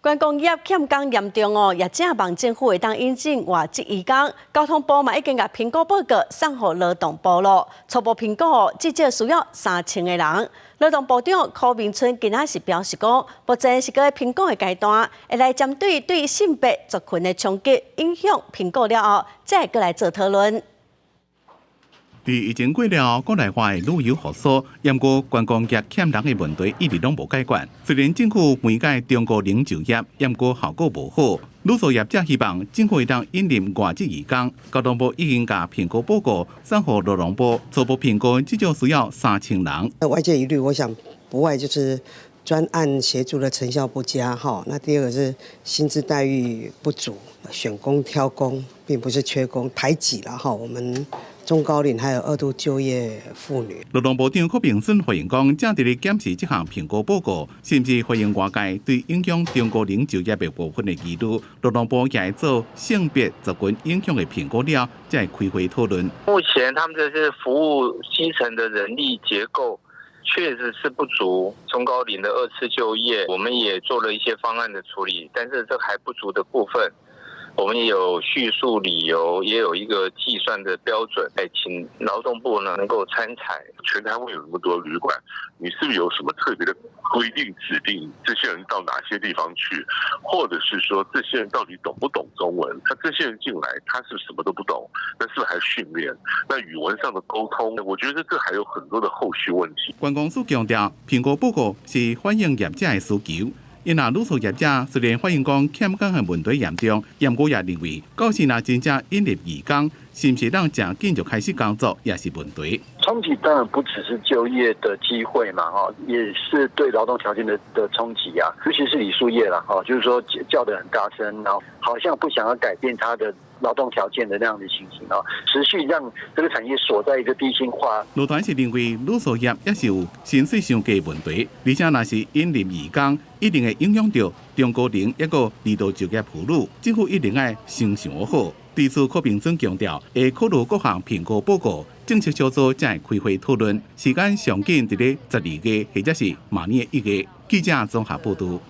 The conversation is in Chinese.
观光业欠工严重哦，业者望政府会当引进外籍移工。交通部嘛已经甲评估报告送予劳动部咯。初步评估哦，至少需要3000个人。劳动部长柯明春今仔是表示讲，目前是个评估的阶段，会来针对性别族群的冲击影响评估了后，再过来做讨论。 伫疫情过了，国内外的旅游复苏，不过观光业欠人的问题一直拢无解决。虽然政府每改中国零就业，不过效果无好。旅宿业者希望政府会当引入外籍移工。交通部已经甲评估报告送予劳动部，初步评估至少需要3000人。外界疑虑，我想不外就是专案协助的成效不佳哈。那第二个是薪资待遇不足，选工挑工，并不是缺工，排挤了哈我们。 中高龄还有2度就业妇女。劳动部长柯明春回应讲，正伫咧检视这项评估报告，是不是回应外界对影响中高龄就业的部分的疑虑。劳动部也会做性别族群影响的评估了，才会开会讨论。目前他们这些服务基层的人力结构确实是不足，中高龄的2次就业，我们也做了一些方案的处理，但是这还不足的部分。 我们也有叙述理由，也有一个计算的标准，请劳动部呢能够参采。全台湾有那么多旅馆，你是不是有什么特别的规定指定这些人到哪些地方去，或者是说这些人到底懂不懂中文？他这些人进来，他是什么都不懂，那是不是还训练？那语文上的沟通，我觉得这还有很多的后续问题。观光署强调，评估报告是反映业者的需求。 因那旅宿业者虽然反映讲欠工的问题严重，不过也认为，到时若真正引入移工，是不是让正紧就开始工作，也是问题。冲击当然不只是就业的机会嘛，也是对劳动条件的冲击啊，尤其是旅宿业啦，就是说叫得很大声，然后好像不想要改变他的劳动条件的那样的情形啊，持续让这个产业锁在一个低薪化。劳团是认为旅宿业也是有薪水上低问题，而且若是引入移工，一定会影响到中高龄一个二度就业妇女，政府一定要先想好。对此，柯明春强调，会考虑各项评估报告，正式小组才会开会讨论，时间上紧伫咧12月或者是明年1月。记者综合报道。